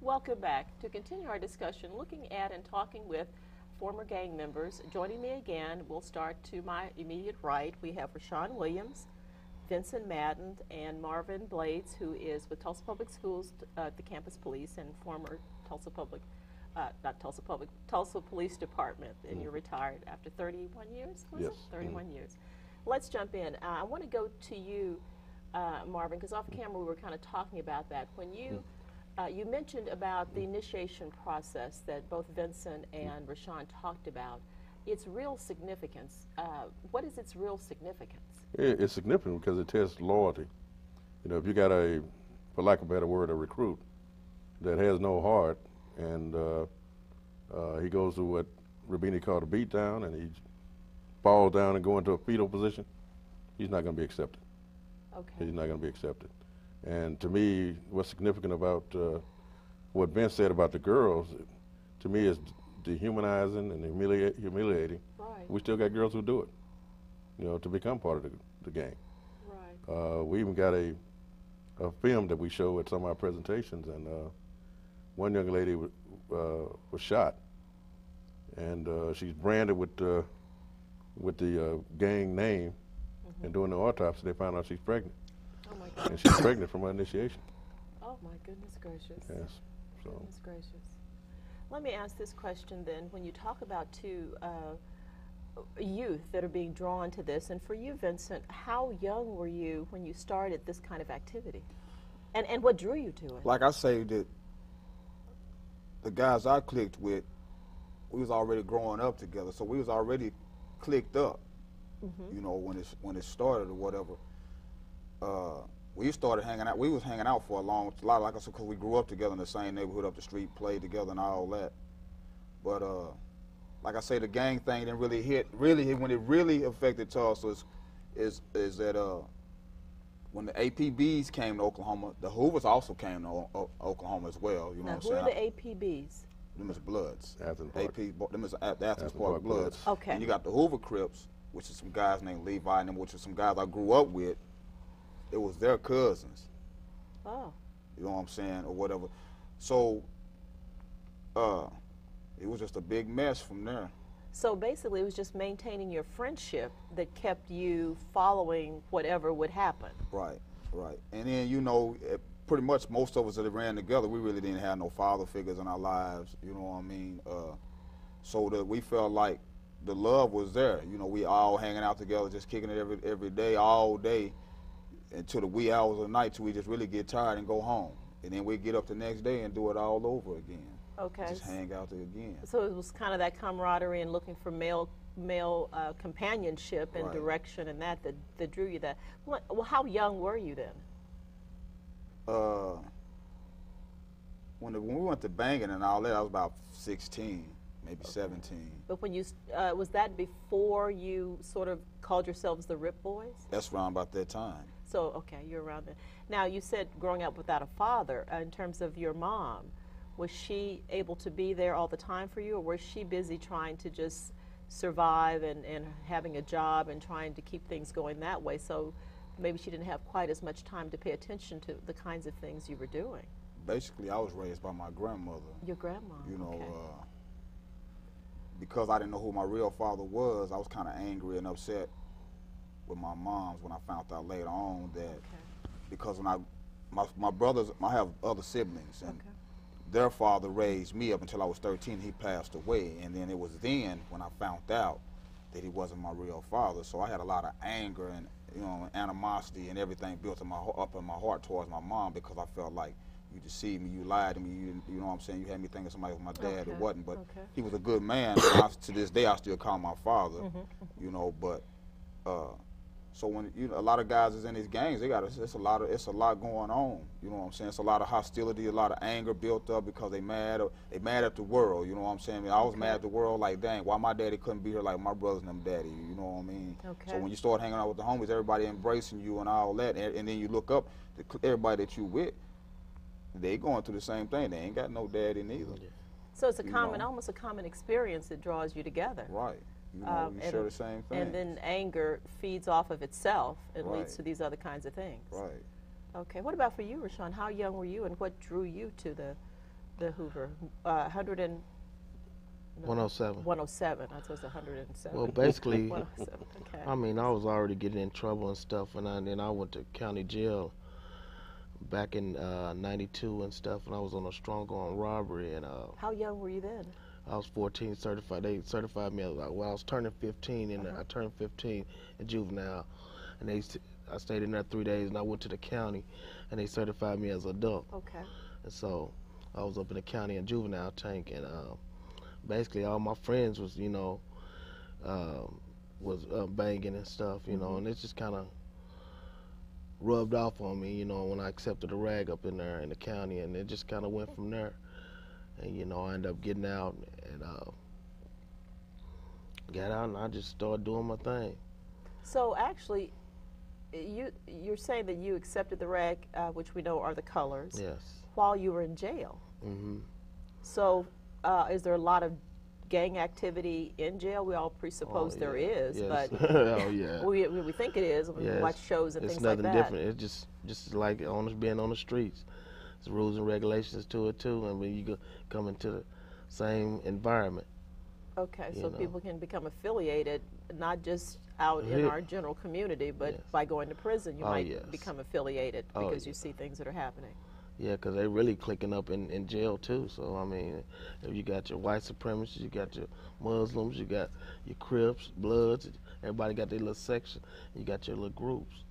Welcome back to continue our discussion looking at and talking with former gang members. Joining me again, we'll start to my immediate right. We have Rashawn Williams, Vincent Madden, and Marvin Blades, who is with Tulsa Public Schools, the campus police, and former Tulsa Public, not Tulsa Public, Tulsa Police Department, and you're retired after 31 years, was Yes. it? 31 years. Let's jump in. I want to go to you, Marvin, because off camera we were kind of talking about that. When you you mentioned about the initiation process that both Vincent and Rashawn talked about. Its real significance. What is its real significance? It's significant because it tests loyalty. You know, if you got a, for lack of a better word, a recruit that has no heart, and he goes through what Rabini called a beat down, and he falls down and go into a fetal position, he's not going to be accepted. Okay. He's not going to be accepted. And to me, what's significant about what Vince said about the girls, to me, is dehumanizing and humiliating. Right. We still got girls who do it, you know, to become part of the gang. Right. We even got a film that we show at some of our presentations, and one young lady was shot, and she's branded with the gang name, and during the autopsy they found out she's pregnant. Oh my goodness. And she's pregnant from her initiation. Oh my goodness gracious. Yes. So Goodness gracious. Let me ask this question then. When you talk about two youth that are being drawn to this, and for you, Vincent, how young were you when you started this kind of activity? And what drew you to it? Like I say, that the guys I clicked with, we was already growing up together, so we was already clicked up. You know, when it started or whatever. We started hanging out. We was hanging out for a lot, like I said, because we grew up together in the same neighborhood up the street, played together and all that. But like I say, the gang thing didn't really hit. Really, when it really affected Tulsa is that when the APBs came to Oklahoma, the Hoovers also came to Oklahoma as well. You know Now, what who I'm are saying? the APBs? Them is Bloods. Athens Park. Them is the Athens Park Park Bloods. Bloods. Okay. And you got the Hoover Crips, which is some guys named Levi and them, which are some guys I grew up with. It was their cousins. Oh. You know what I'm saying, or whatever. So, it was just a big mess from there. So basically, it was just maintaining your friendship that kept you following whatever would happen. Right, right. And then, you know, pretty much most of us that ran together, we really didn't have no father figures in our lives, you know what I mean? So that we felt like the love was there. You know, we all hanging out together, just kicking it every day, all day, until the wee hours of the night, till we just really get tired and go home. And then we get up the next day and do it all over again. Okay. Just hang out there again. So it was kind of that camaraderie and looking for male companionship and Right. direction, and that drew you. That. Well, how young were you then? When we went to banging and all that, I was about 16, maybe 17. But when you was that before you sort of called yourselves the Rip Boys? That's around about that time. So okay, you're around there. Now you said growing up without a father. In terms of your mom, was she able to be there all the time for you, or was she busy trying to just survive and having a job and trying to keep things going that way? So maybe she didn't have quite as much time to pay attention to the kinds of things you were doing. Basically, I was raised by my grandmother. Your grandma. You know, Okay. Because I didn't know who my real father was, I was kind of angry and upset with my moms when I found out later on that because when my brothers, I have other siblings, and their father raised me up until I was 13. He passed away, and then it was then when I found out that he wasn't my real father. So I had a lot of anger and, you know, animosity and everything built up in my heart towards my mom, because I felt like you deceived me, you lied to me, you know what I'm saying, you had me thinking somebody was my dad or wasn't. But he was a good man. And to this day, I still call him my father. You know, but so when a lot of guys is in these gangs, it's a lot going on. You know what I'm saying? It's a lot of hostility, a lot of anger built up because they mad at the world. You know what I'm saying? I mean, I was mad at the world, like, dang, why my daddy couldn't be here like my brothers and them daddy? You know what I mean? So when you start hanging out with the homies, everybody embracing you and all that, and then you look up to everybody that you with, they going through the same thing. They ain't got no daddy neither. So it's almost a common experience that draws you together. Right. You know, you share the same thing. And then anger feeds off of itself and Right. leads to these other kinds of things. Right. Okay. What about for you, Rashawn? How young were you, and what drew you to The Hoover, 100 and. No, 107. 107. I thought it was 107. Well, basically, 107. Okay. I mean, I was already getting in trouble and stuff, and then I went to county jail back in '92 and stuff, and I was on a strong arm robbery, and How young were you then? I was 14 certified. They certified me I was turning 15, and I turned 15 in juvenile, and I stayed in there 3 days, and I went to the county, and they certified me as adult. Okay. And so I was up in the county and juvenile tank, and basically all my friends was, banging and stuff, and it just kind of rubbed off on me, when I accepted a rag up in there in the county, and it just kind of went from there. And, I ended up getting out and got out, and I just started doing my thing. So actually, you're saying that you accepted the rag, which we know are the colors, Yes. while you were in jail. Mm-hmm. So is there a lot of gang activity in jail? We all presuppose there is, yes. but Oh, yeah. we think it is. We Yes. watch shows and It's things like nothing that. different. It's just like being on the streets. There's rules and regulations to it too, and when you come into the same environment. Okay, so you know. people can become affiliated, not just out in Yeah. our general community, but Yes. by going to prison, you Oh, might yes. become affiliated Oh, because you yeah. see things that are happening. Yeah, because they really clicking up in jail too. So I mean, if you got your white supremacists, you got your Muslims, you got your Crips, Bloods. Everybody got their little section. You got your little groups.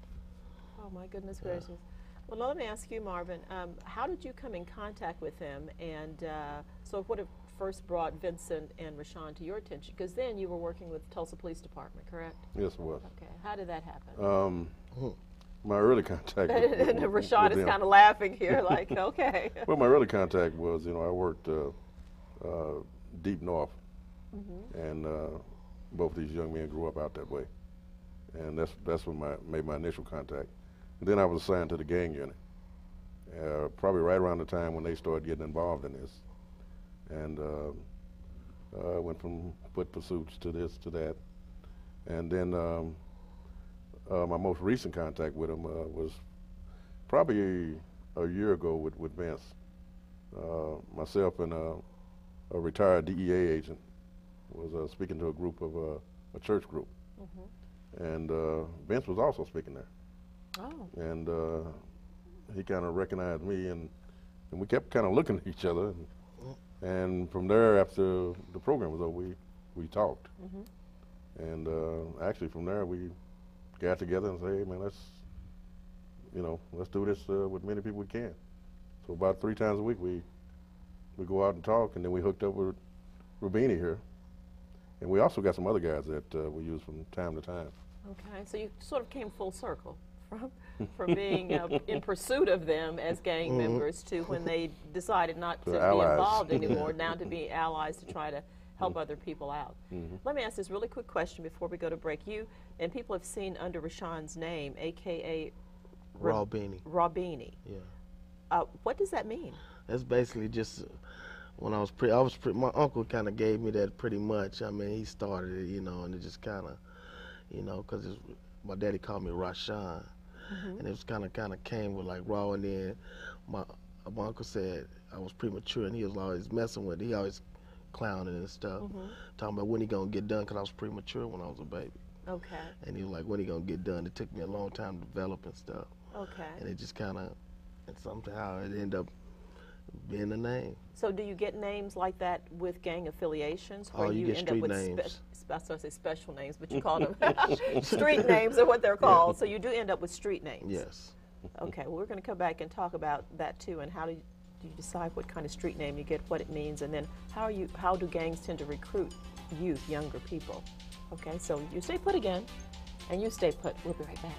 Oh my goodness gracious. Well, let me ask you, Marvin, how did you come in contact with him? And so what have first brought Vincent and Rashawn to your attention? Because then you were working with Tulsa Police Department, correct? Yes, it was. Okay, how did that happen? My early contact with Rashawn is them. kind of laughing here, like, okay. Well, my early contact was, I worked deep north, and both these young men grew up out that way, and that's when made my initial contact. And then I was assigned to the gang unit, probably right around the time when they started getting involved in this, and went from foot pursuits to this to that, and then my most recent contact with him was probably a year ago with Vince. Myself and a retired DEA agent was speaking to a group of a church group, and Vince was also speaking there. Oh. And he kind of recognized me, and we kept kind of looking at each other. And from there, after the program was over, we talked. And actually, from there, we got together and said, "Hey, man, let's do this with many people we can." So about 3 times a week, we go out and talk, and then we hooked up with Rubini here, and we also got some other guys that we use from time to time. Okay, so you sort of came full circle from being in pursuit of them as gang members to when they decided not to be allies. involved anymore, now to be allies to try to help other people out. Let me ask this really quick question before we go to break. You and people have seen under Rashawn's name, a.k.a. Rawbini. Rawbini. Yeah. What does that mean? That's basically just when I was my uncle kind of gave me that pretty much. I mean, he started it, and it just kind of, because my daddy called me Rashawn, and it was kind of came with like raw, and then my uncle said I was premature, and he was always messing with it. He always clowning and stuff, talking about when he gonna get done, because I was premature when I was a baby. Okay. And he was like, when he gonna get done? It took me a long time to develop and stuff. Okay. And it just kind of, and somehow it ended up being a name. So do you get names like that with gang affiliations? Where Oh, you get end street up with names. I was going to say special names, but you call them street names are what they're called. So you do end up with street names. Yes. Okay, well, we're going to come back and talk about that too, and how do you decide what kind of street name you get, what it means, and then how do gangs tend to recruit youth, younger people? Okay, so you stay put again, and you stay put. We'll be right back.